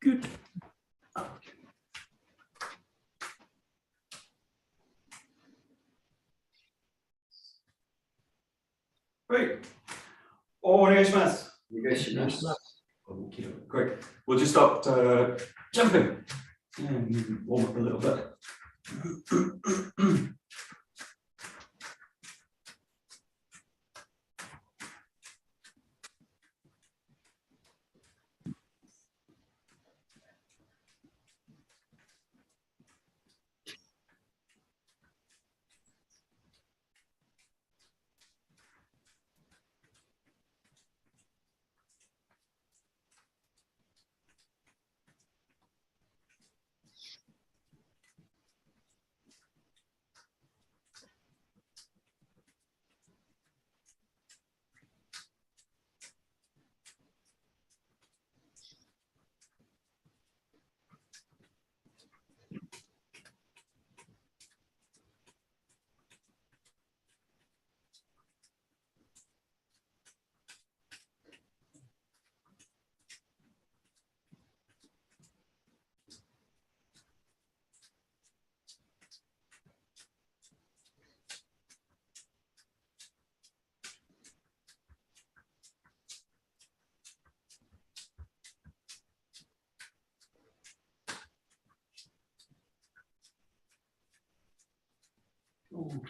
Good. Great. Onegaishimasu. Great. We'll just start jumping and warm up a little bit.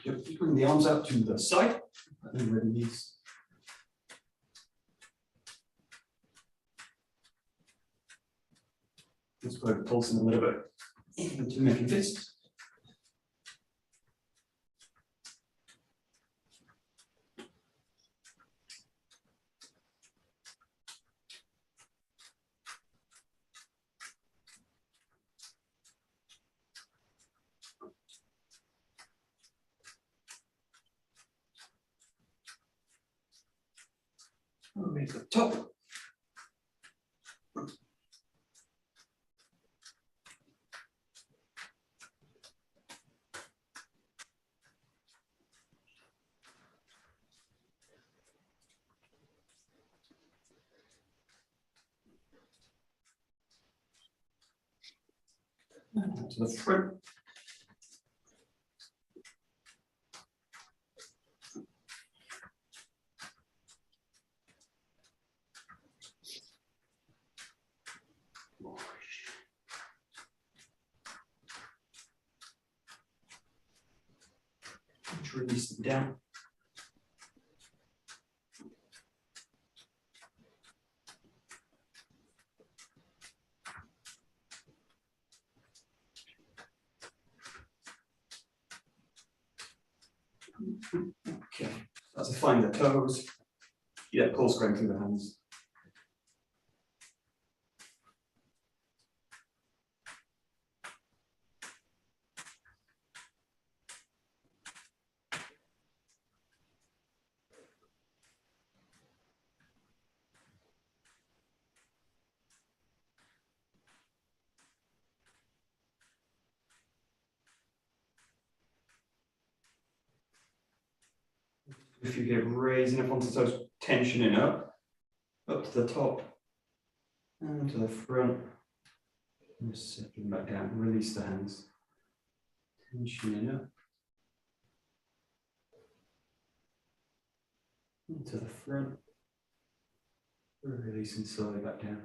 You bring the arms out to the side. I think ready these. Let's put a pulse in a little bit into making fists. We'll make the top. And to the front. Release them down. Okay, that's to find the toes. Yeah, pulse going through the hands. If you get raising up onto those, tensioning up to the top, and to the front, and just settling back down, release the hands, tensioning up, into the front, releasing slowly back down.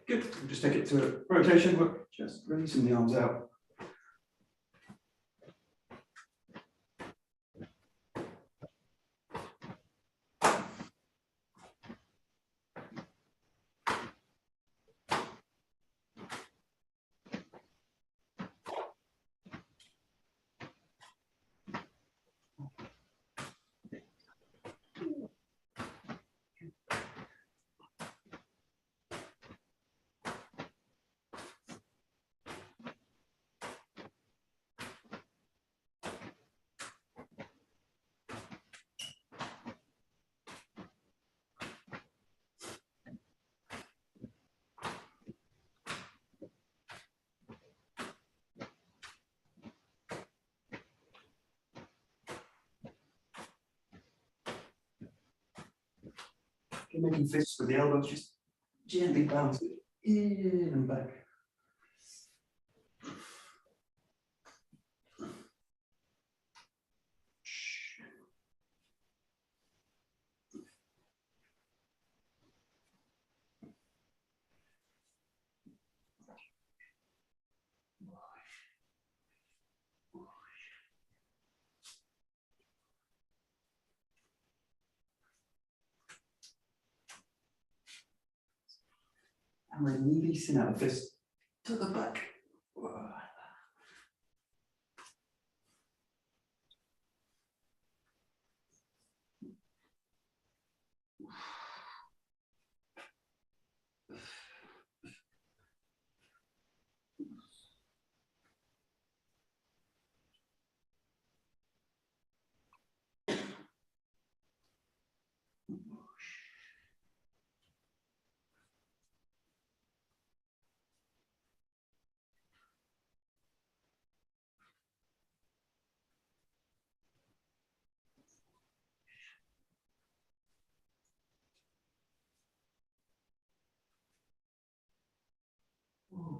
Good. We'll just take it to a rotation, but just releasing the arms out. You're making fists with the elbows, just gently bounce it in and back. And releasing out the fist to the back.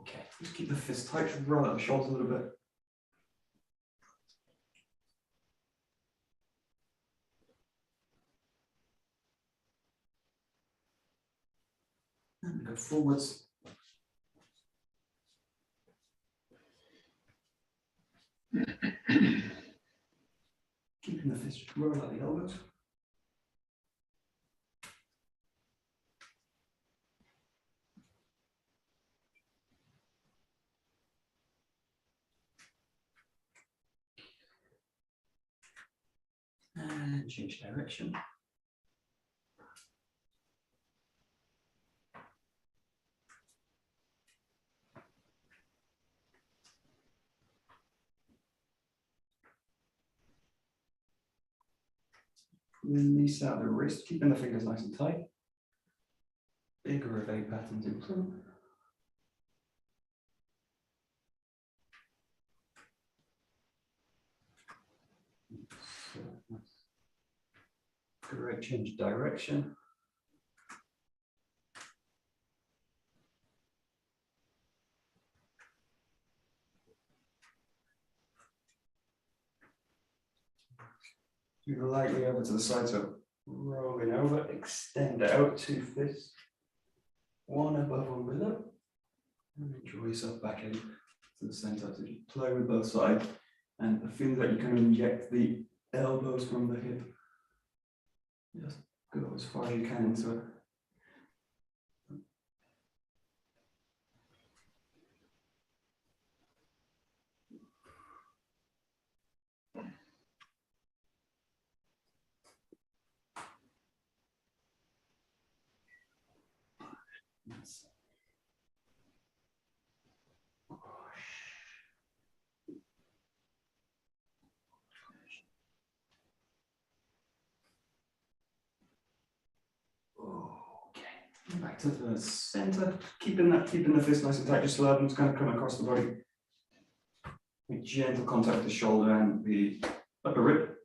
Okay, just keep the fist tight, just roll out the shoulders a little bit. And go forwards. Keeping the fist, just roll out the elbows. And change direction. Release out the wrist, keeping the fingers nice and tight. Bigger of 8 patterns in front. Great, change direction. Do lightly over to the side, so rolling over, extend out 2 fists, one above, one below, and then draw yourself back in to the center. So just play with both sides, and feel that you can inject the elbows from the hip. Just go as far as you can into it. Okay, back to the center, keeping the fist nice and tight. Just allow them to kind of come across the body with gentle contact with the shoulder and the upper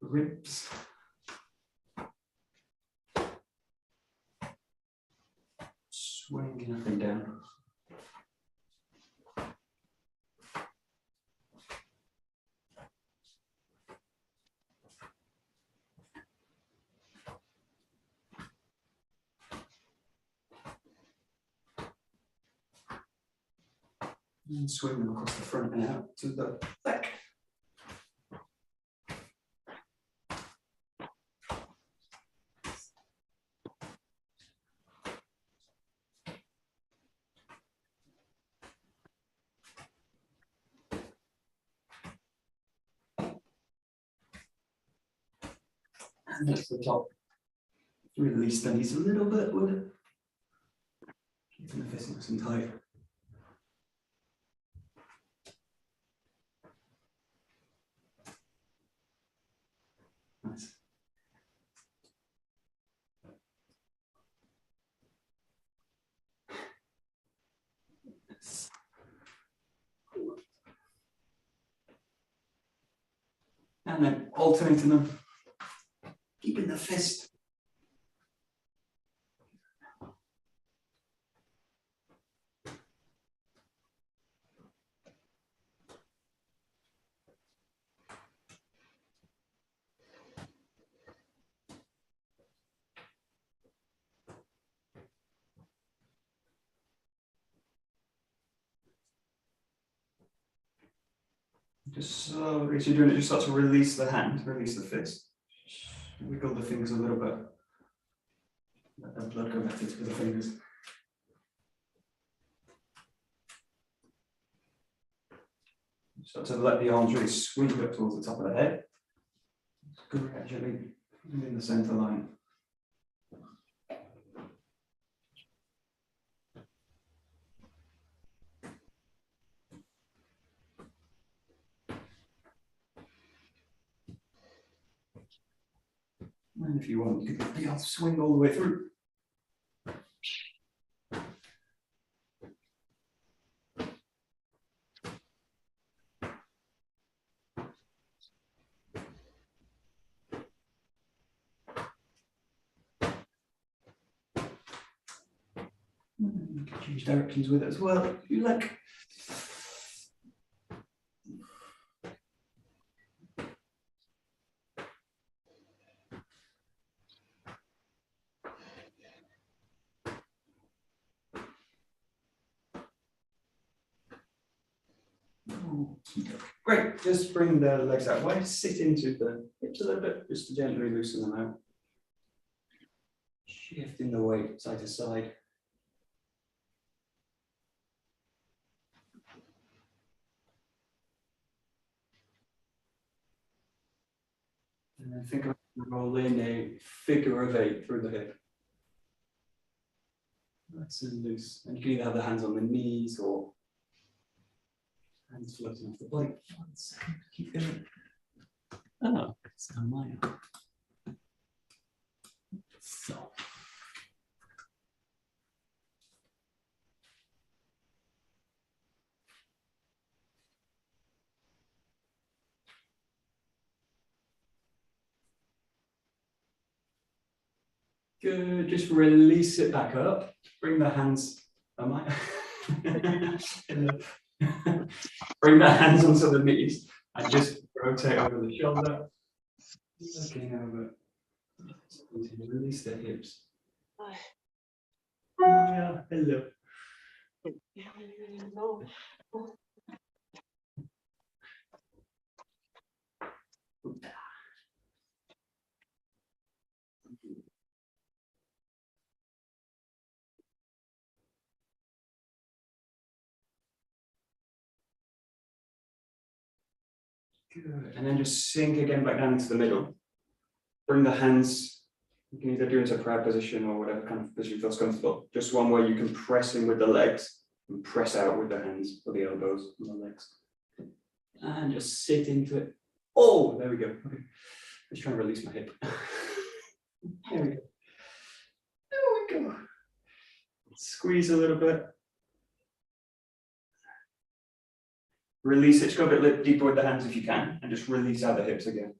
ribs. Swinging up and down. And swing them across the front and out to the back. And that's the top. Release the knees a little bit with it. Keeping the fist nice and tight. Nice. And then alternating them, keeping the fist Just slowly, as you're doing it, just start to release the hand, release the fist. Wiggle the fingers a little bit. Let the blood go back into the fingers. Start to let the arms really sweep up towards the top of the head. Gradually in the center line. And if you want, you can let the arms swing all the way through. You can change directions with it as well, if you like. Great, just bring the legs out wide, sit into the hips a little bit, just to gently loosen them out. Shifting the weight side to side. And then think of rolling a figure of 8 through the hip. Nice and loose. And you can either have the hands on the knees or hands floating off the body. 1 second, keep going. Oh, it's on my arm. So. Good, just release it back up. Bring the hands, bring the hands onto the knees and just rotate over the shoulder. Looking over. Release the hips. Yeah, hello. Good. And then just sink again back down into the middle. Bring the hands, you can either do it into a prayer position or whatever kind of position feels comfortable. Just one where you can press in with the legs and press out with the hands or the elbows and the legs. And just sit into it. Oh, there we go. Okay. Let's try and release my hip. There we go. There we go. Squeeze a little bit. Release it, just go a bit deeper with the hands if you can, and just release out the hips again.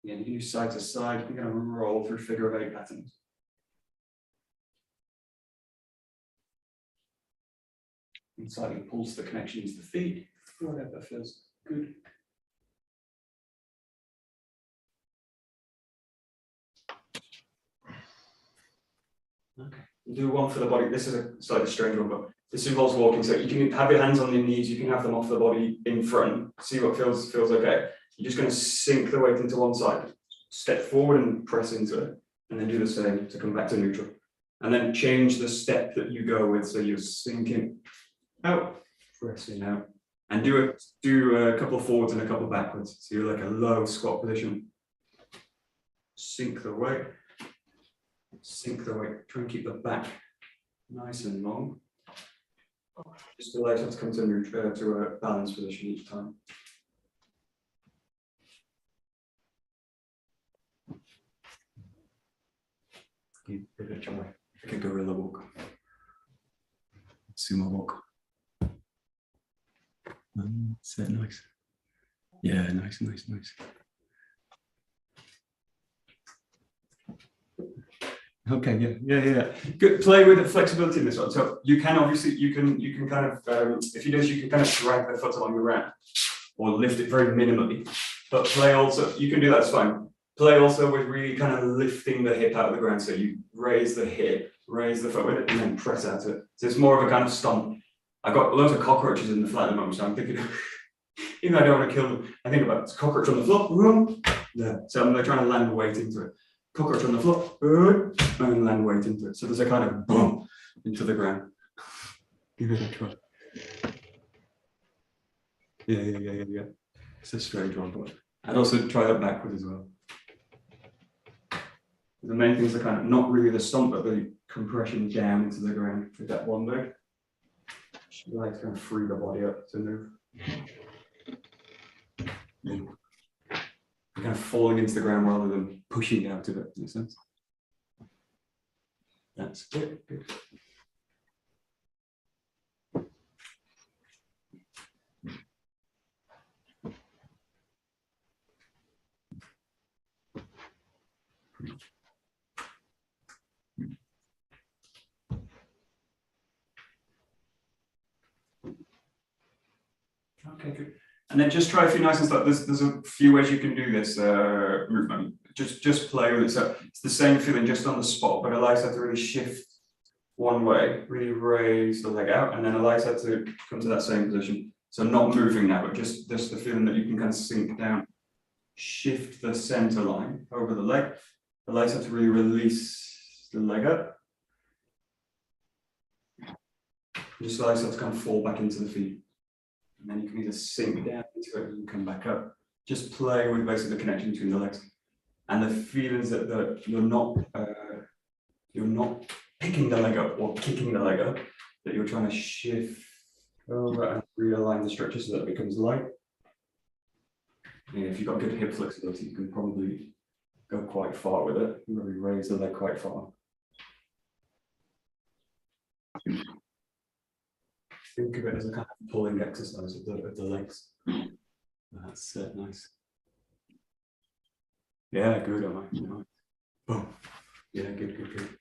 Again, you can do side to side, you're going to roll through figure of 8 patterns. And slightly pulse the connections to the feet, whatever feels good. Okay. Do one for the body. This is a slightly strange one, but this involves walking. So you can have your hands on your knees, you can have them off the body in front. See what feels okay. You're just going to sink the weight into one side. Step forward and press into it. And then do the same to come back to neutral. And then change the step that you go with. So you're sinking out, pressing out. And do a couple of forwards and a couple of backwards. So you're like a low squat position. Sink the weight. Sink the weight, try and keep the back nice and long. Just allow yourself to come to a balanced position each time. Give it a try. Like a gorilla walk. Sumo walk. Is that nice? Yeah, nice. Okay, yeah. Good. Play with the flexibility in this one. So you can obviously, you can kind of, if you do this, you can kind of drag the foot along the ground or lift it very minimally. But play also, you can do that, it's fine. Play also with really kind of lifting the hip out of the ground. So you raise the hip, raise the foot with it, and then press out to it. So it's more of a kind of stomp. I've got loads of cockroaches in the flat at the moment, so I'm thinking, even though I don't want to kill them, I think about cockroach on the floor. Yeah. So I'm trying to land weight into it. Cockroach on the floor, and land weight into it. So there's a kind of boom into the ground. Give it a try. Yeah. It's a strange one, but I'd also try that backwards as well. The main things are kind of not really the stomp, but the compression down into the ground with that one leg. You like to kind of free the body up to move. Yeah. Kind of falling into the ground rather than pushing out of it, in a sense. That's good. Okay, good. And then just try a few nice and stuff. There's a few ways you can do this movement. Just play with it. So it's the same feeling just on the spot, but allows that to really shift one way, really raise the leg out, and then allows that to come to that same position. So not moving now, but just the feeling that you can kind of sink down, shift the center line over the leg, allows that to really release the leg up. Just allows that to kind of fall back into the feet. And then you can either sink down into it and come back up. Just play with basically the connection between the legs. And the feelings that you're not picking the leg up or kicking the leg up, that you're trying to shift over and realign the structure so that it becomes light. And if you've got good hip flexibility, you can probably go quite far with it. Really raise the leg quite far. Think of it as a kind of pulling exercise of the legs. That's nice. Yeah, good. Nice. Boom. Yeah, good.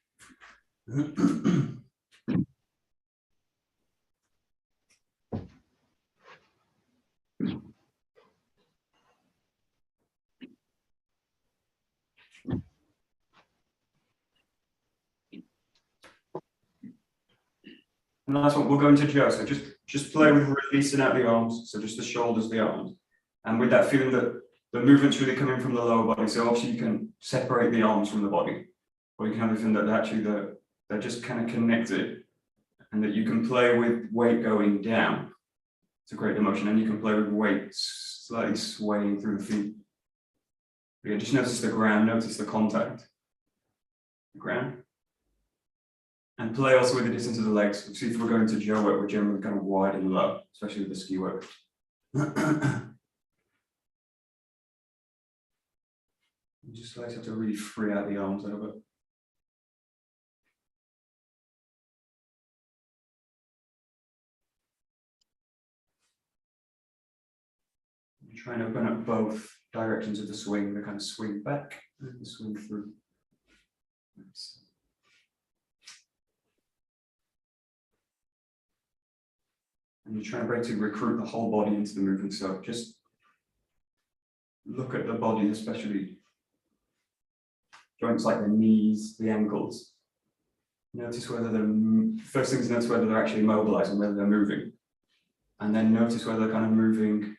And last one, we'll go into Joe. So just play with releasing out the arms. So just the shoulders, the arms. And with that feeling that the movement's really coming from the lower body. So obviously you can separate the arms from the body. Or you can have the feeling that actually they're just kind of connected. And that you can play with weight going down to create the motion. And you can play with weight slightly swaying through the feet. But yeah, just notice the ground, notice the contact. The ground. And play also with the distance of the legs. See if we're going to Joe work, we're generally kind of wide and low, especially with the ski work. You just like have to really free out the arms a little bit. You try and open up both directions of the swing, the kind of swing back and the swing through. Nice. And you're trying to recruit the whole body into the movement. So just look at the body, especially joints like the knees, the ankles. Notice whether first thing is notice whether they're actually mobilized and whether they're moving. And then notice whether they're kind of moving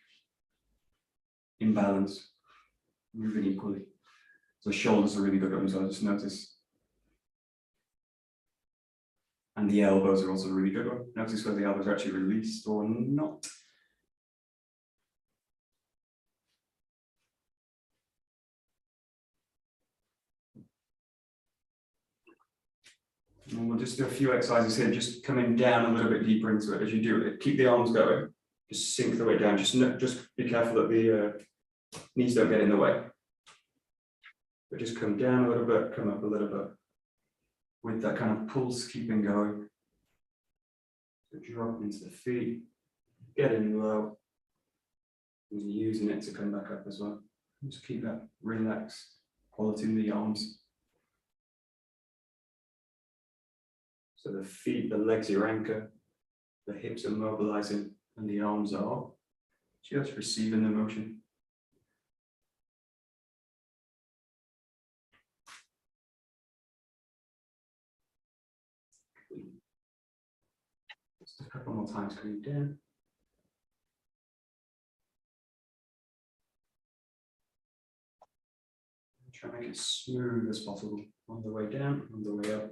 in balance, moving equally. So shoulders are really good ones, so just notice. And the elbows are also a really good one. Notice whether the elbows are actually released or not. And we'll just do a few exercises here, just coming down a little bit deeper into it as you do it. Keep the arms going, just sink the way down. Just be careful that the knees don't get in the way. But just come down a little bit, come up a little bit. With that kind of pulse keeping going. So drop into the feet, getting low, and using it to come back up as well. Just keep that relaxed quality in the arms. So the feet, the legs, your anchor, the hips are mobilizing, and the arms are just receiving the motion. Just a couple more times coming down. Try to make it as smooth as possible on the way down, on the way up.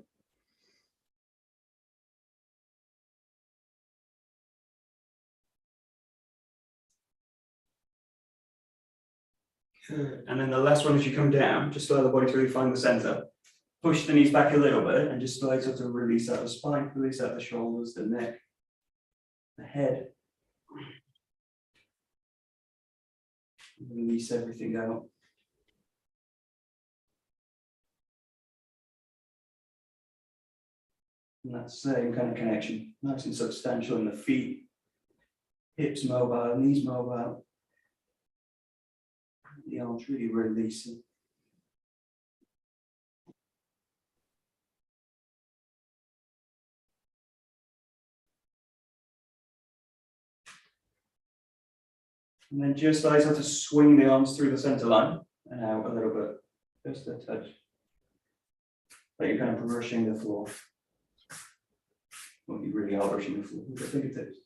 Good. And then the last one, as you come down, just allow the body to really find the center. Push the knees back a little bit and just slowly sort of release out the spine, release out the shoulders, the neck, the head. Release everything out. And that same kind of connection, nice and substantial in the feet, hips mobile, knees mobile. The arms really releasing. And then just allow yourself to swing the arms through the center line and out a little bit, just a touch. Like you're kind of brushing the floor. Well, you really are brushing the floor with the fingertips.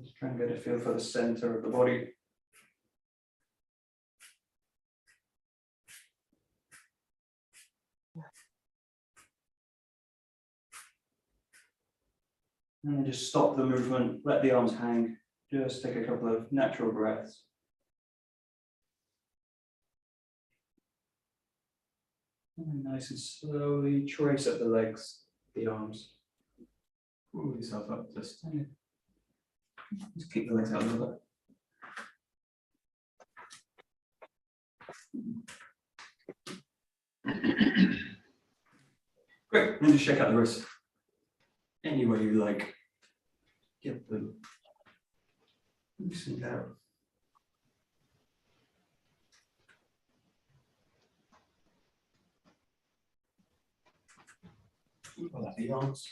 Just try and get a feel for the center of the body. And then just stop the movement, let the arms hang, just take a couple of natural breaths. And nice and slowly trace up the legs, the arms. Pull yourself up to stand. Just keep the legs out a little bit. Great, and just shake out the wrists. Any way you like. Get them loosened out. Pull out the arms.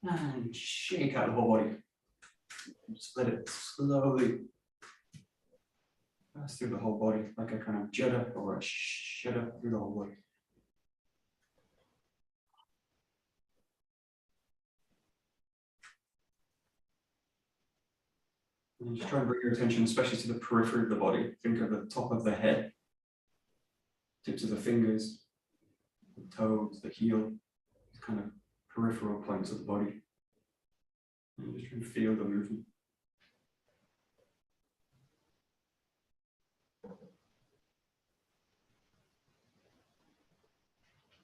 And shake out the whole body. Just let it slowly pass through the whole body, like a kind of 𝘗𝘰𝘪𝘩 or a 𝘱𝘰𝘪𝘩 through the whole body. And just try and bring your attention, especially to the periphery of the body. Think of the top of the head, tips of the fingers, the toes, the heel, kind of peripheral points of the body. And just try and feel the movement.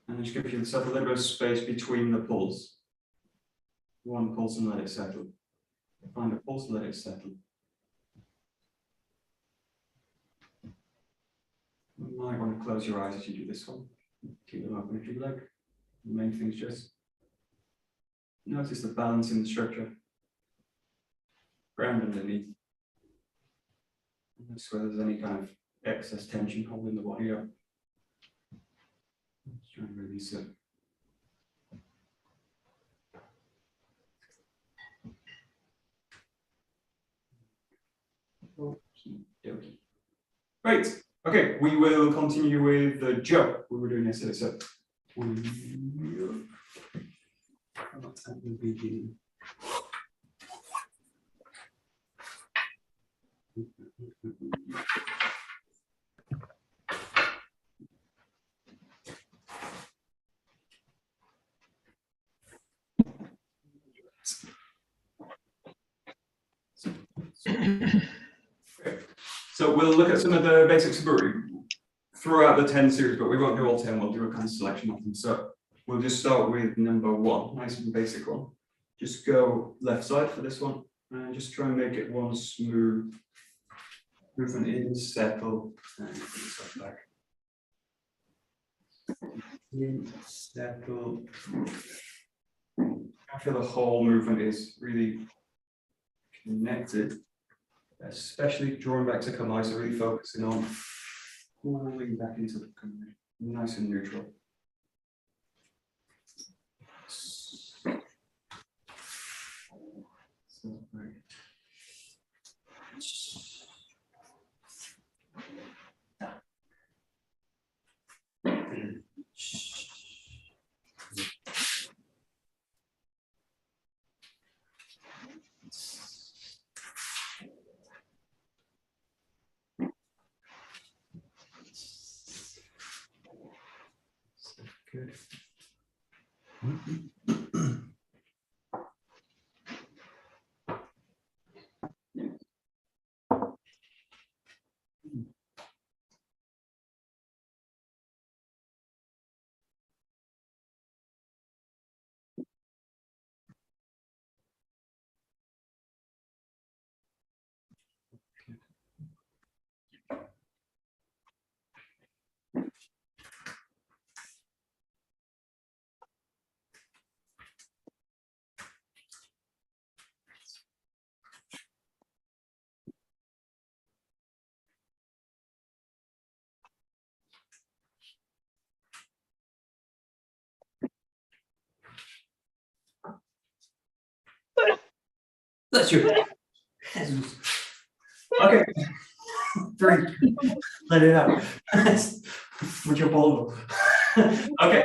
And just give yourself a little bit of space between the pulls. One pulse and let it settle. Find a pulse, let it settle. You might want to close your eyes as you do this one. Keep them open if you like. The main thing is just notice the balance in the structure. Ground underneath. Notice whether there's any kind of excess tension holding the body up. Let's try and release it. Okie-dokie. Great. Okay, we will continue with the 𝘗 we were doing yesterday. So at the beginning. So we'll look at some of the basics of 𝘵𝘢 throughout the 10 series, but we won't do all 10, we'll do a kind of selection of them. So we'll just start with number 1, nice and basic one. Just go left side for this one, and just try and make it one smooth movement in, settle, and back. In, settle. I feel the whole movement is really connected especially drawing back to Kamae, so really focusing on pulling back into the Kamae, nice and neutral. Good. That's you. Okay. 3. Let it out. Mucho polvo. Okay.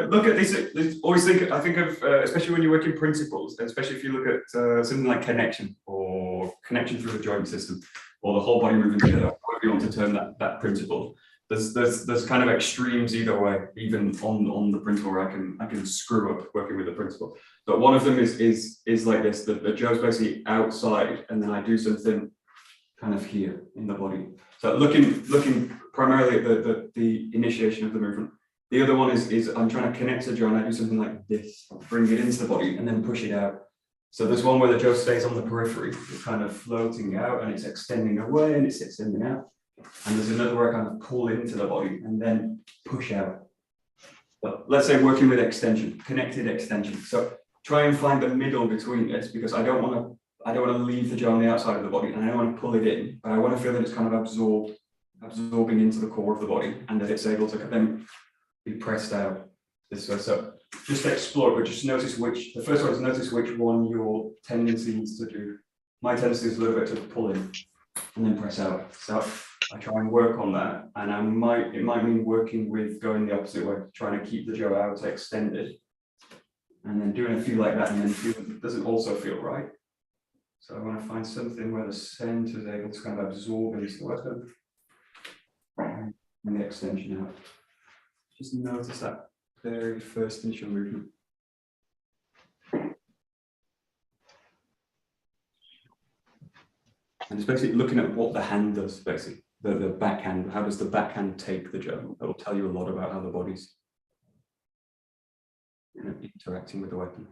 Look at this. Always think. I think of especially when you work in principles, especially if you look at something like connection or connection through the joint system or the whole body moving together. However you want to term that principle. There's kind of extremes either way, even on the principle where I can screw up working with the principle. But one of them is like this, the Joe's basically outside, and then I do something kind of here in the body. So looking primarily at the initiation of the movement. The other one is I'm trying to connect to Joe, and I do something like this, bring it into the body and then push it out. So there's one where the Joe stays on the periphery, it's kind of floating out and it's extending away and it's extending out. And there's another where I kind of pull into the body and then push out. But let's say working with extension, connected extension. So try and find the middle between this, because I don't want to leave the jaw on the outside of the body, and I don't want to pull it in, but I want to feel that it's kind of absorbing into the core of the body, and that it's able to then be pressed out this way. So just explore, but just notice the first one is notice which one your tendency is to do. My tendency is a little bit to pull in and then press out. So I try and work on that, and it might mean working with going the opposite way, trying to keep the jaw out extended, and then doing a few like that, and then feel it doesn't also feel right. So I want to find something where the center is able to kind of absorb into the weapon and the extension out. Just notice that very first initial movement. And it's basically looking at what the hand does, basically. The backhand, how does the backhand take the jaw? That will tell you a lot about how the body's interacting with the weapon.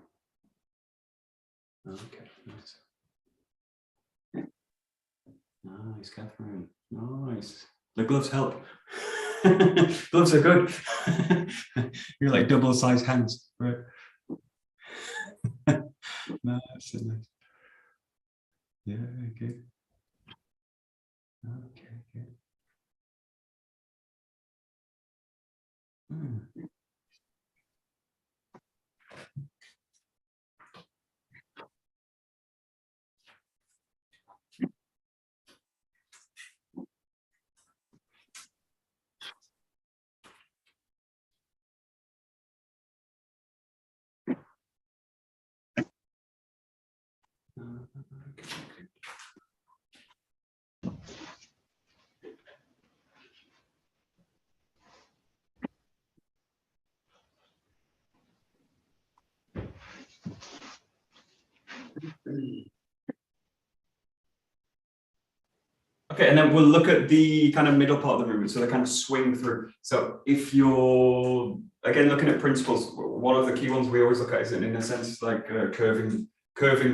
Okay, nice. Nice, Catherine. Nice. The gloves help. Gloves are good. You're like double size hands, right? Nice, nice. Yeah, good. Okay, good. Okay, and then we'll look at the kind of middle part of the movement, so they kind of swing through. So if you're, again, looking at principles, one of the key ones we always look at is, in a sense, like curving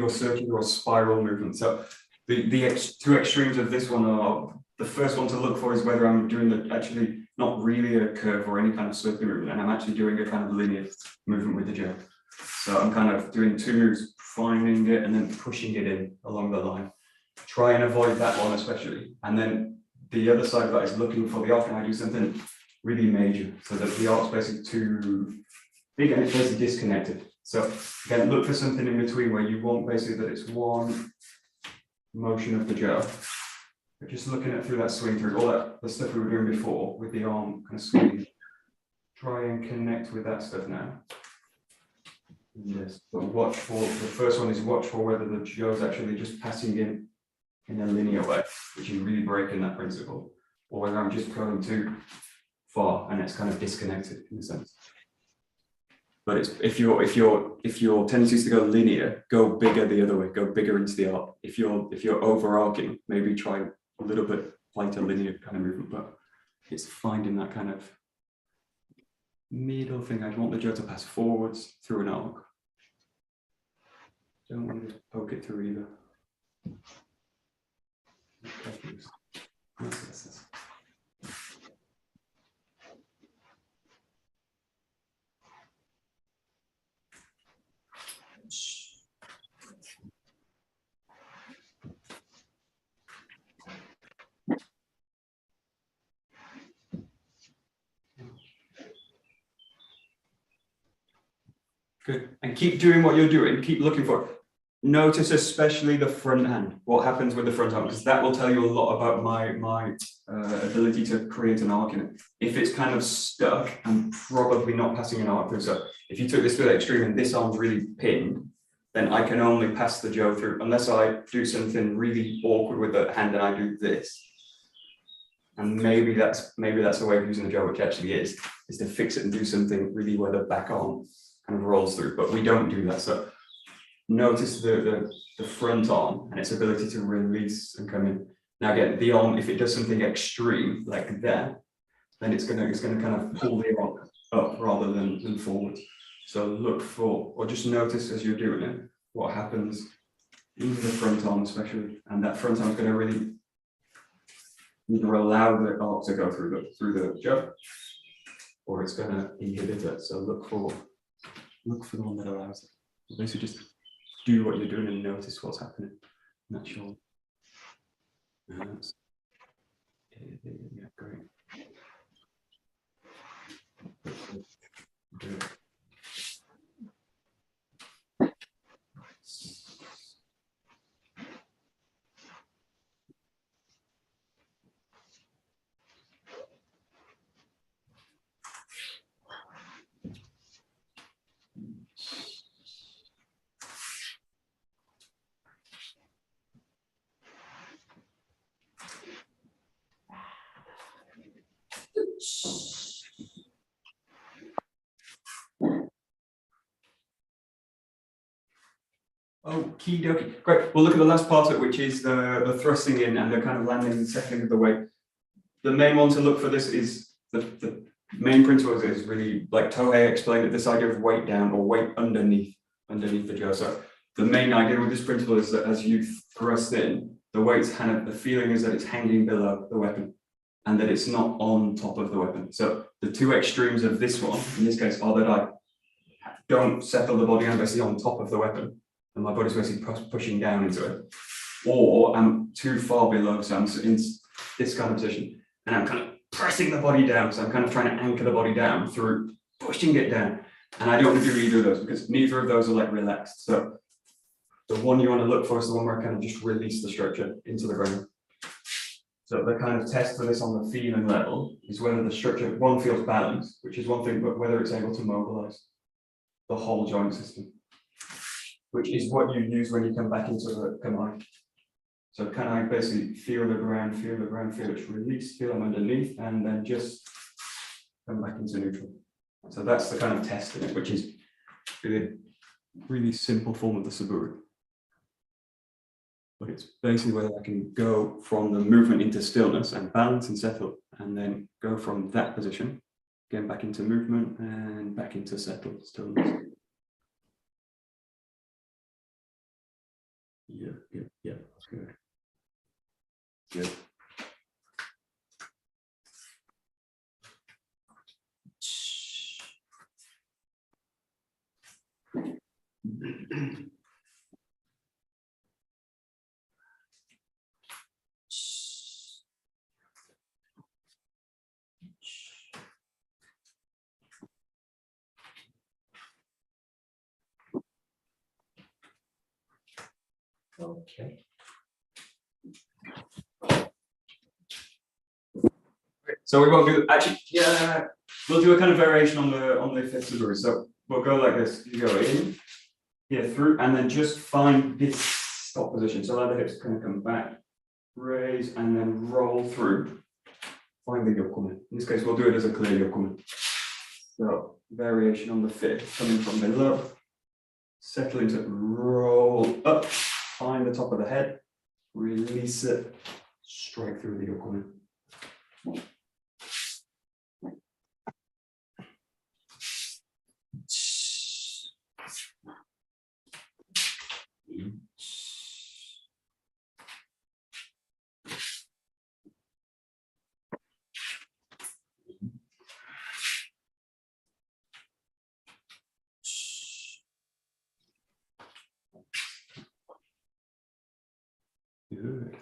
or circular or spiral movement. So the two extremes of this one are, the first one to look for is whether I'm doing actually not really a curve or any kind of circular movement, and I'm actually doing a kind of linear movement with the jaw. So I'm kind of doing two moves, finding it and then pushing it in along the line. try and avoid that one especially. And then the other side of that is looking for the arc, and I do something really major, so that the arc's basically too big and it's basically disconnected. So again, look for something in between where you want basically that it's one motion of the jaw. But just looking at through that swing through, all that the stuff we were doing before with the arm kind of swinging. Try and connect with that stuff now. Yes, but watch for, the first one is watch for whether the jaw is actually just passing in a linear way, which is really breaking that principle, or whether I'm just going too far and it's kind of disconnected in a sense. But it's, if your tendency is to go linear, go bigger the other way, go bigger into the arc. If you're overarching, maybe try a little bit lighter linear kind of movement, but it's finding that kind of middle thing. I want the jaw to pass forwards through an arc. Don't want to poke it through either. Yes. Good. And keep doing what you're doing. Keep looking for it. Notice especially the front hand. What happens with the front arm? Because that will tell you a lot about my ability to create an arc in it. If it's kind of stuck and probably not passing an arc through. So if you took this to the extreme and this arm's really pinned, then I can only pass the jaw through unless I do something really awkward with the hand and I do this. And maybe that's a way of using the jaw, which actually is to fix it and do something really where the back arm kind of rolls through, but we don't do that. So notice the front arm and its ability to release and come in. Now again, the arm, if it does something extreme like that, then it's gonna kind of pull the arm up rather than forward. So look for, or just notice as you're doing it, what happens in the front arm especially, and that front arm is going to really either allow the arc to go through the jaw, or it's going to inhibit it. So look for the one that allows it. So basically just do what you're doing and notice what's happening. That's your yeah, great. Good. Okie dokie. Great. We'll look at the last part of it, which is the thrusting in and the kind of landing and settling of the weight. The main one to look for this is the main principle is really, like Tohei explained it, this idea of weight down or weight underneath the jaw. So the main idea with this principle is that as you thrust in, the weight's kind of, the feeling is that it's hanging below the weapon and that it's not on top of the weapon. So the two extremes of this one, in this case, are that I don't settle the body, I'm basically on top of the weapon and my body's basically pushing down into it, or I'm too far below, so I'm in this kind of position and I'm kind of pressing the body down, so I'm kind of trying to anchor the body down through pushing it down. And I don't want to do either of those because neither of those are like relaxed. So the one you want to look for is the one where I kind of just release the structure into the ground. So the kind of test for this on the feeling level is whether the structure, one, feels balanced, which is one thing, but whether it's able to mobilize the whole joint system, which is what you use when you come back into the kamae. So can I basically feel the ground, feel it release, feel them underneath, and then just come back into neutral. So that's the kind of test in it, which is really simple form of the 𝗧𝗔𝗞𝗜𝗠𝗠. But it's basically whether I can go from the movement into stillness and balance and settle, and then go from that position, again back into movement and back into settle, stillness. Yeah, good. Good. Okay. So we won't do actually. Yeah, we'll do a kind of variation on the fifth 𝗔𝗞𝗜𝗏. So we'll go like this. You go in, here through, and then just find this stop position. So let the hips kind of come back, raise, and then roll through. Find the 𝘥𝘠𝘦. In this case, we'll do it as a clear 𝘥𝘠𝘦. So variation on the fifth, coming from below, settle into roll up, find the top of the head, release it, strike through the 𝘥𝘠𝘦. Good.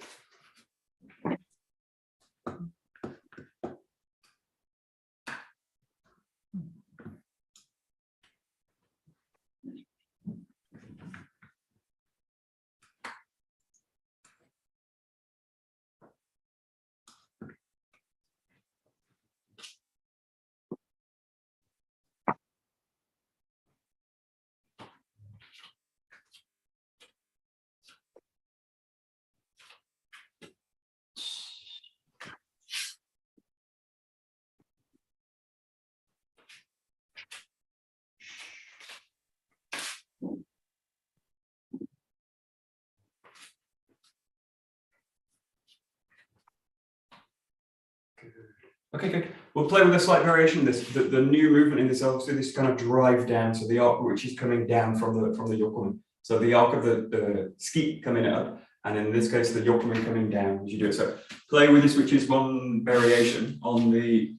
Okay, good. We'll play with a slight variation. The new movement in this, obviously, this kind of drive down. So the arc which is coming down from the 𝘥𝘠𝘦. So the arc of the ski coming up, and in this case the 𝘥𝘠𝘦 coming down as you do it. So play with this, which is one variation on the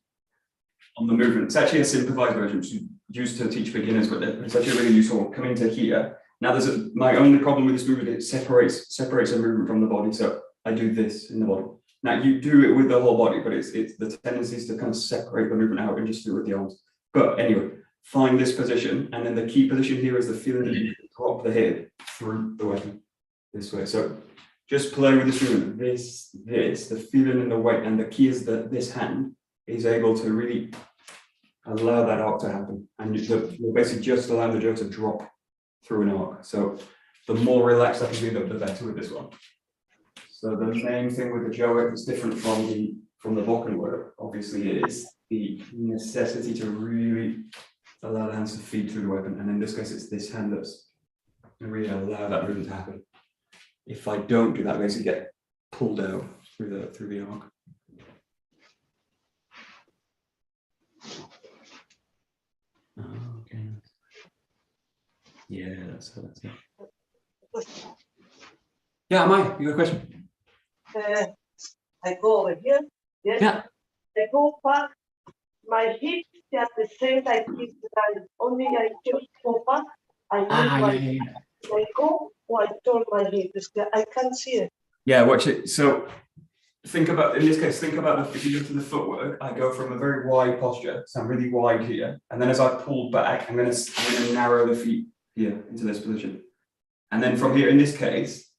movement. It's actually a simplified version, which is used to teach beginners, but it's actually really useful. Coming to here. Now my only problem with this movement, it separates a movement from the body. So I do this in the body. Now you do it with the whole body, but it's the tendency is to kind of separate the movement out and just do it with the arms. But anyway, find this position, and then the key position here is the feeling that you drop the hip through the weapon this way. So just play with this movement. The feeling in the weight, and the key is that this hand is able to really allow that arc to happen, and you're basically just allowing the jaw to drop through an arc. So the more relaxed I can be, the better with this one. So the main thing with the 𝘱𝘰𝘀𝑓 that's different from the 𝘏𝑗𝑛 obviously is the necessity to really allow the hands to feed through the weapon. And in this case, it's this hand that's really allow that movement to happen. If I don't do that, I basically get pulled out through the arc. Okay. Yeah, that's it. Yeah, Maya, you got a question? I go over here. Yes. Yeah. I go back. My hips are the same like this. Only I just go back. I go or I turn my hips. I can't see it. Yeah, watch it. So think about, in this case, if you look to the footwork, I go from a very wide posture, so I'm really wide here, and then as I pull back, I'm going to narrow the feet here into this position, and then from here, in this case,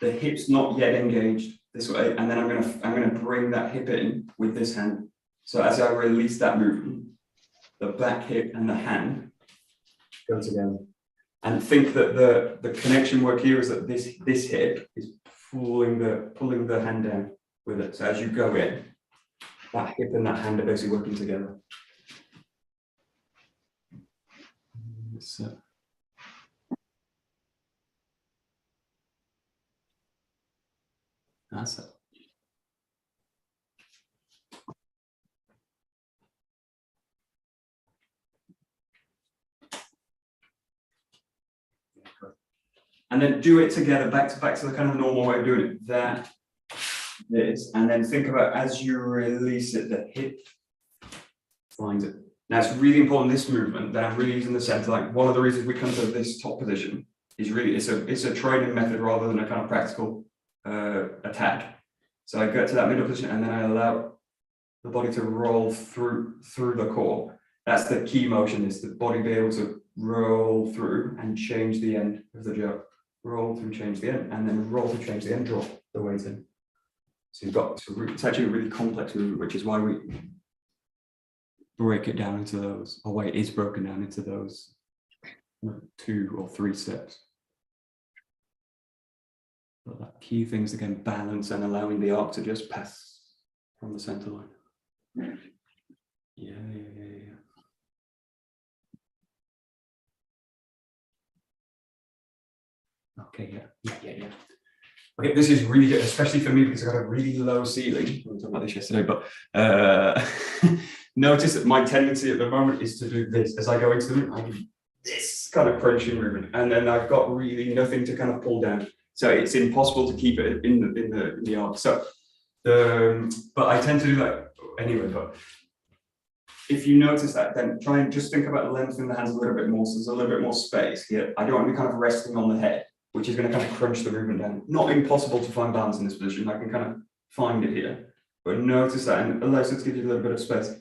the hip's not yet engaged this way, and then I'm going to bring that hip in with this hand. So as I release that movement, the back hip and the hand go together. And think that the connection work here is that this hip is pulling the hand down with it. So as you go in, that hip and that hand are basically working together. So. That's it. And then do it together, back to the kind of normal way of doing it. This, and then think about as you release it, the hip finds it. Now it's really important, this movement that I'm really using the center. Like one of the reasons we come to this top position is really it's a training method rather than a kind of practical attack. So I get to that middle position and then I allow the body to roll through the core. That's the key motion, is the body be able to roll through and change the end of the jaw. roll through, change the end, and then roll through, change the end, drop the weight in. So you've got, it's actually a really complex movement, which is why we break it down into those, or why it is broken down into those 2 or 3 steps. But that key things again, balance and allowing the arc to just pass from the center line. Yeah. Okay, yeah. Okay, this is really good, especially for me because I got a really low ceiling. We were talking about this yesterday, but notice that my tendency at the moment is to do this. As I go into the room, I do this kind of crunching movement, and then I've got really nothing to kind of pull down. So it's impossible to keep it in the arc. So, but I tend to do that anyway. But if you notice that, then try and just think about lengthening the hands a little bit more. So there's a little bit more space here. I don't want to be kind of resting on the head, which is going to kind of crunch the movement down. Not impossible to find balance in this position. I can kind of find it here, but notice that and allows it to give you a little bit of space.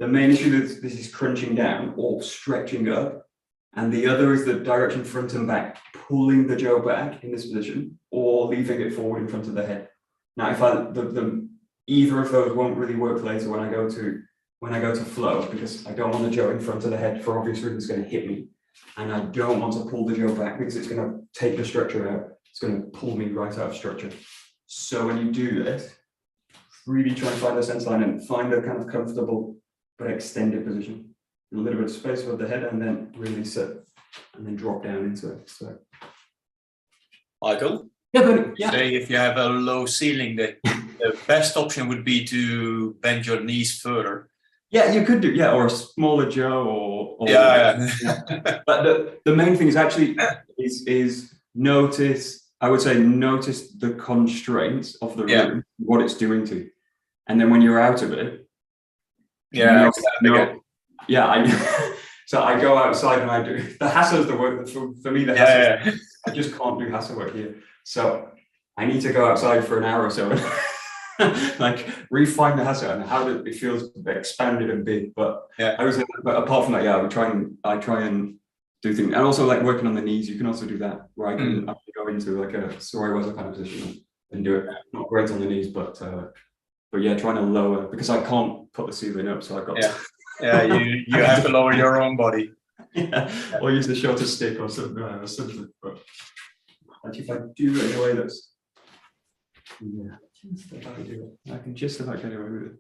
The main issue is this is crunching down or stretching up, and the other is the direction front and back, pulling the jaw back in this position or leaving it forward in front of the head. Now, if either of those won't really work later when I go to flow, because I don't want the jaw in front of the head for obvious reasons. It's going to hit me. And I don't want to pull the jaw back because it's going to take the structure out. It's going to pull me right out of structure. So when you do this, really try and find the center line and find a kind of comfortable but extended position. A little bit of space above the head, and then release it, and then drop down into it. So, Michael? Yeah. Say if you have a low ceiling, the best option would be to bend your knees further. Yeah, you could do, or a smaller jaw, or yeah. But the main thing is actually is notice. I would say notice the constraints of the room, what it's doing to you, and then when you're out of it, so I go outside and I do the hasa is the work for me. The hasa, I just can't do hasa work here, so I need to go outside for an hour or so. Like refine the hasa and how it feels expanded and big. But I was, but apart from that, I try and do things, and also like working on the knees. You can also do that, where I can go into like a 𝘧𝗧𝗪 kind of position and do it. Not great on the knees, but yeah, trying to lower, because I can't put the ceiling up, so I've got you have to lower your own body. Or use the shorter stick or something. But actually, if I do it in a way that's just about do it. I can just about get away with it.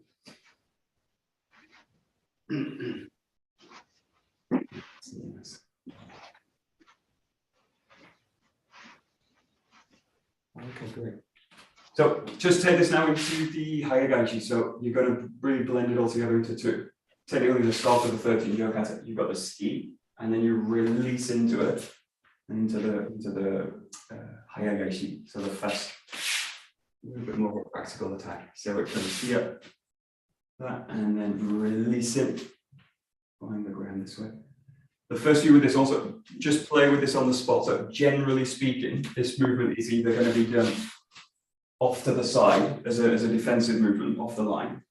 Okay, great. So just take this now into the 𝘰𝘰𝘪𝑗𝑖. So you're going to really blend it all together into 2. Technically, the start of the 13 yoke kata, you've got the ski, and then you release into it, and into the 𝘰𝘰𝘪𝑗𝑖. So the fast, a little bit more of a practical attack. So it comes here, that, and then release it behind the ground this way. The first few with this also, just play with this on the spot. So generally speaking, this movement is either going to be done off to the side as a defensive movement off the line,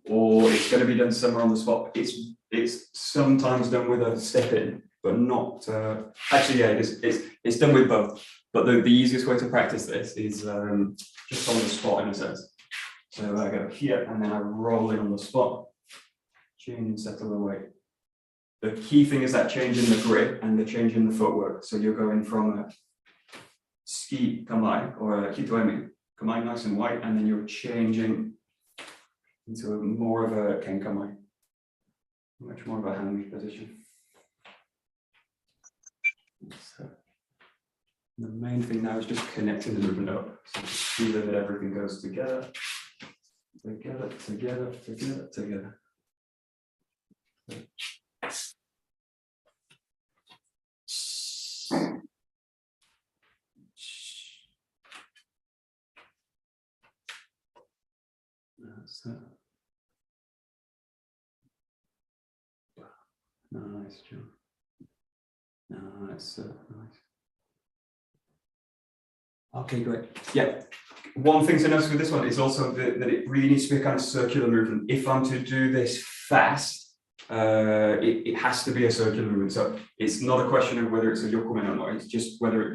or it's going to be done somewhere on the spot. It's sometimes done with a step in, but not actually. Yeah, it's done with both. But the easiest way to practice this is just on the spot in a sense. So I go here and then I roll in on the spot, change and settle the weight. The key thing is that change in the grip and the change in the footwork. So you're going from a ski kamae or a kitoemi kamae, nice and white, and then you're changing into more of a ken kamae, much more of a hand position. So the main thing now is just connecting the movement up. So just feeling that everything goes together, together, together, together, together. Nice, John. Nice. Okay, great. Yeah. One thing to notice with this one is also that it really needs to be a kind of circular movement. If I'm to do this fast, it has to be a circular movement. So it's not a question of whether it's a yokumen or not. It's just whether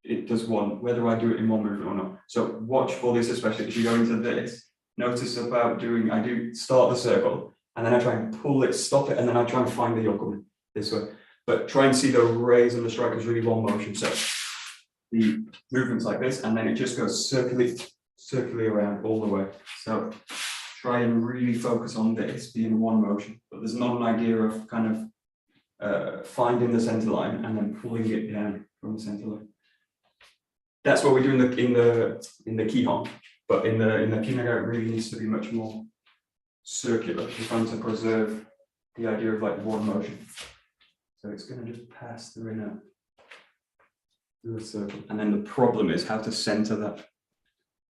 it does one, whether I do it in one movement or not. So watch for this, especially if you go into this. Notice about doing, I do start the circle, and then I try and pull it, stop it, and then I try and find the yokomi this way. But try and see the raise and the strike is really one motion. So the movement's like this, and then it just goes circularly around all the way. So try and really focus on this being one motion, but there's not an idea of kind of finding the center line and then pulling it down from the center line. That's what we do in the Kihon, but in the Kinaga it really needs to be much more circular. We're trying to preserve the idea of like one motion. So it's going to just pass through a circle, and then the problem is how to center that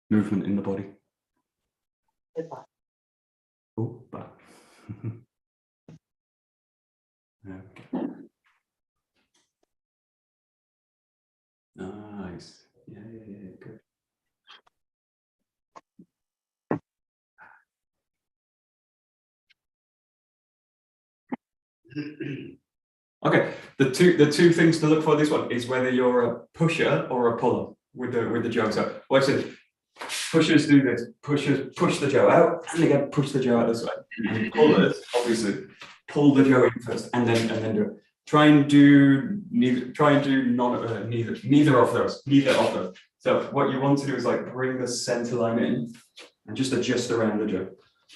movement in the body. Oh, back. Okay. Nice. Yeah, good. Okay, the two things to look for this one is whether you're a pusher or a puller with the jo. So watch this. Pushers do this. Pushers push the jo out, and they get push the jo out this way. And pullers obviously pull the jo in first, and then do it. Try and do neither. Try and do neither of those. So what you want to do is like bring the center line in and just adjust around the jo.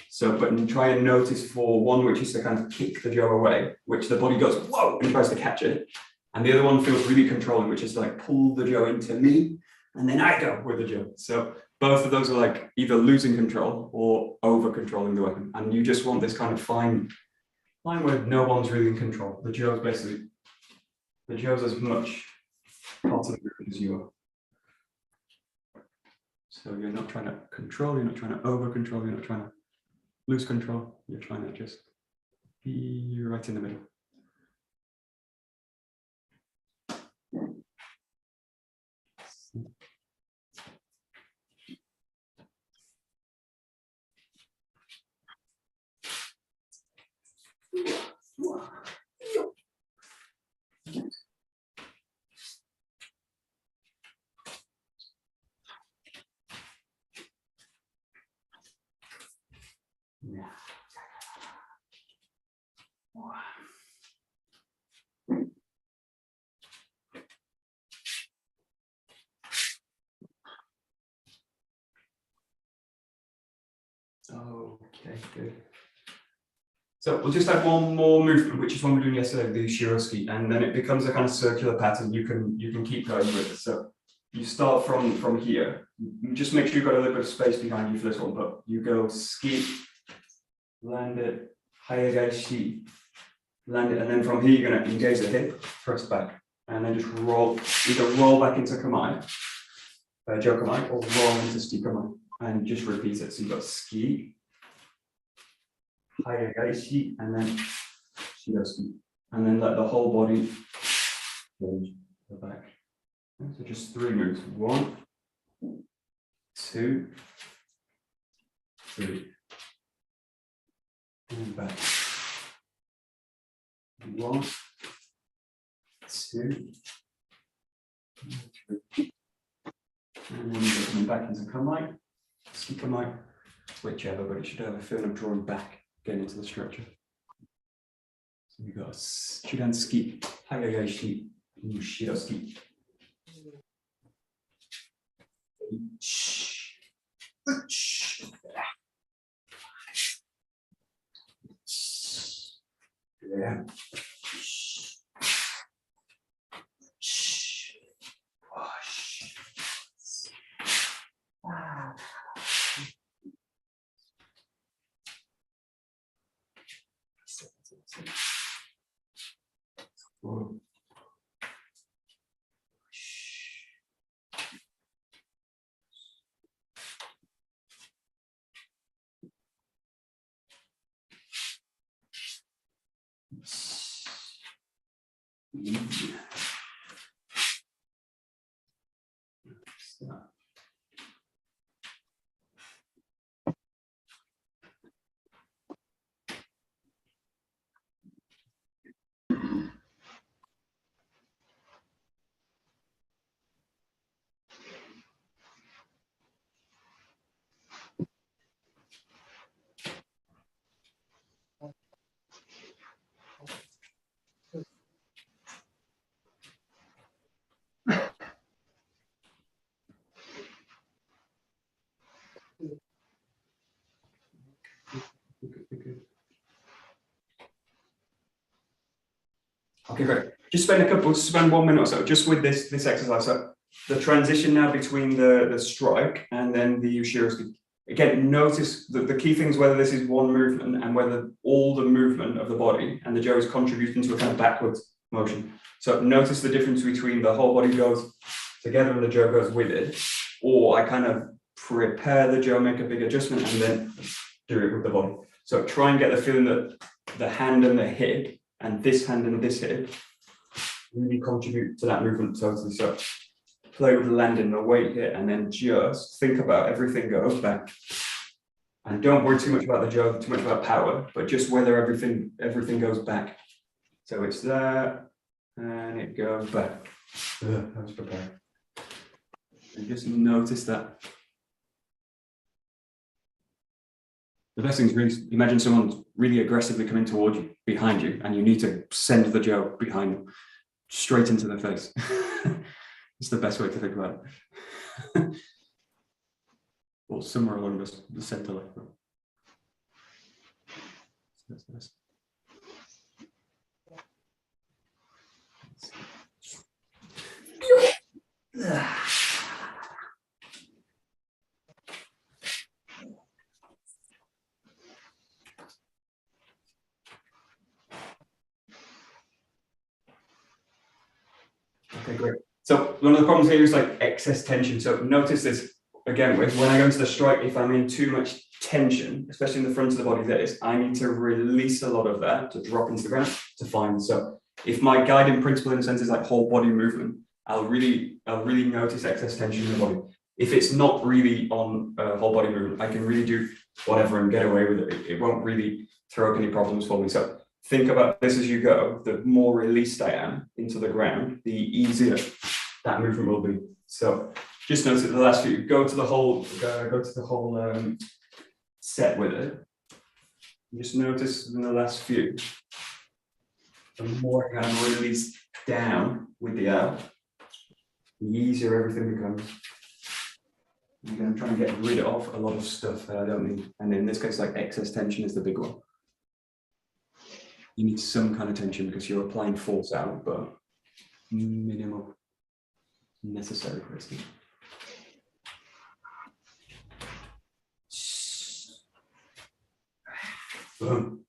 So, but try and notice for one, which is to kind of kick the jo away, which the body goes, whoa, and tries to catch it. And the other one feels really controlling, which is to like pull the jo into me, and then I go with the jo. So both of those are like either losing control or over controlling the weapon. And you just want this kind of fine where no one's really in control. The jo's basically, the jo's as much part of the movement as you are. So you're not trying to control, you're not trying to over control, you're not trying to lose control, you're trying to just be right in the middle. Okay, good. So we'll just have one more movement, which is one we were doing yesterday, the 𝘱𝘰𝘪𝘏, and then it becomes a kind of circular pattern. You can keep going with it. So you start from here. Just make sure you've got a little bit of space behind you for this one, but you go ski, land it, 𝘰𝘰𝘪𝘏, land it, and then from here you're going to engage the hip, thrust back, and then just roll, either roll back into 𝘰𝑗𝑰, 𝑗ō-𝘰𝑗𝑰, or roll into 𝑠𝑡ī-𝘰𝑗𝑰, and just repeat it. So you've got ski, 𝘰𝘰𝘪𝑏, and then 𝘱𝘰𝘪𝑏, and then let the whole body change the back. So just 3 moves. 1, 2, 3. And back. 1, 2, 3. And then you're coming back into 𝘰𝑗𝑰, 𝑠𝑡ī-𝘰𝑗𝑰, whichever, but it should have a feeling of drawing back, getting into the structure. So we've got 𝘱𝘰𝘪𝑏, 𝘰𝘰𝘪𝑏, 𝘱𝘰𝘪𝑏. Yeah. Okay, great. Just spend 1 minute or so just with this exercise. So the transition now between the strike and then the 𝘱𝘰𝘪𝘐. Again, notice that the key thing is whether this is one movement and whether all the movement of the body and the 𝘗 is contributing to a kind of backwards motion. So notice the difference between the whole body goes together and the 𝘗 goes with it, or I kind of prepare the 𝘗, make a big adjustment, and then do it with the body. So try and get the feeling that the hand and the hip and this hand and this hip really contribute to that movement totally. So play with the landing, the weight here, and then just think about everything goes back. And don't worry too much about the 𝘗, too much about power, but just whether everything goes back. So it's there, and it goes back. I was prepared. And just notice that. The best thing is really imagine someone's really aggressively coming towards you, behind you, and you need to send the 𝘗 behind them, straight into their face. It's the best way to think about it. Or somewhere along the center line. That's nice. Okay, great. So one of the problems here is like excess tension. So notice this again, when I go into the strike, if I'm in too much tension, especially in the front of the body, I need to release a lot of that to drop into the ground to find. So if my guiding principle in a sense is like whole body movement, I'll really notice excess tension in the body. If it's not really on whole body movement, I can really do whatever and get away with it. It won't really throw up any problems for me. So think about this as you go. The more released I am into the ground, the easier that movement will be. So just notice that the last few, go to the whole set with it. Just notice in the last few, the more I can release down with the out, the easier everything becomes. I'm going to try and get rid of a lot of stuff that I don't need. And in this case, like excess tension is the big one. You need some kind of tension because you're applying force out, but minimal necessary for it. Boom.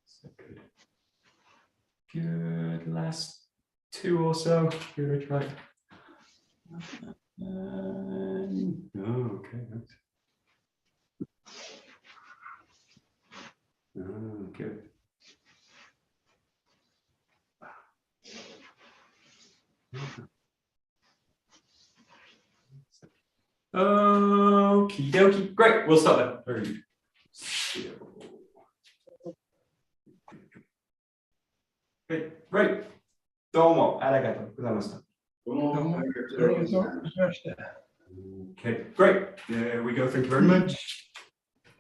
So good. Good. Last two or so. Give it a try. Okay. Oh, good. Okie dokie. Great. We'll stop there. Very good. Okay, great. どうもありがとうございました。Okay, great. There we go. Thank you very much.